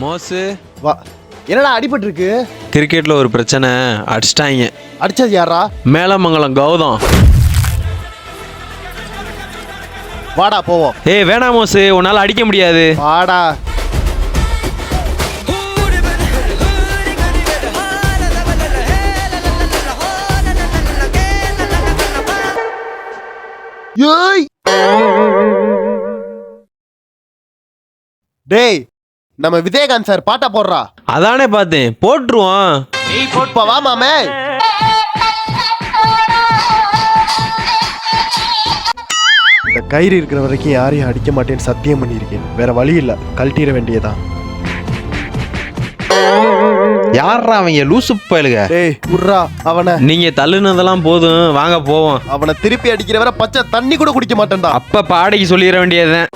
மோசு வா. என்னடா அடிபட்டு இருக்கு? கிரிக்கெட்ல ஒரு பிரச்சனை, அடிச்சிட்டாங்க. அடிச்சது யாரா? மேலமங்கலம் கௌதம். வாடா போவோம். ஏய் வேணாம் மோசு, உன்னால அடிக்க முடியாது. வாடா. ஏய் டேய், நம்ம விஜயகாந்த் சார் பாட்டா போடுறா. அதானே பார்த்தேன், போட்டுருவோம். நீ போட்பா வா மாமே. இந்த கயிறு இருக்கிற வரைக்கும் யாரையும் அடிக்க மாட்டேன்னு சத்தியம் பண்ணியிருக்கேன். வேற வழி இல்ல, கழட்டிட வேண்டியதான். யாரா அவங்க லூசு பயலுக? டேய் உர்ரா அவனை. நீங்க தள்ளுனதெல்லாம் போதும், வாங்க போவோம். அவனை திருப்பி அடிக்கிற வரை பச்சை தண்ணி கூட குடிக்க மாட்டேன்டா. அப்ப பாடைக்கு சொல்லிட வேண்டியதுதான்.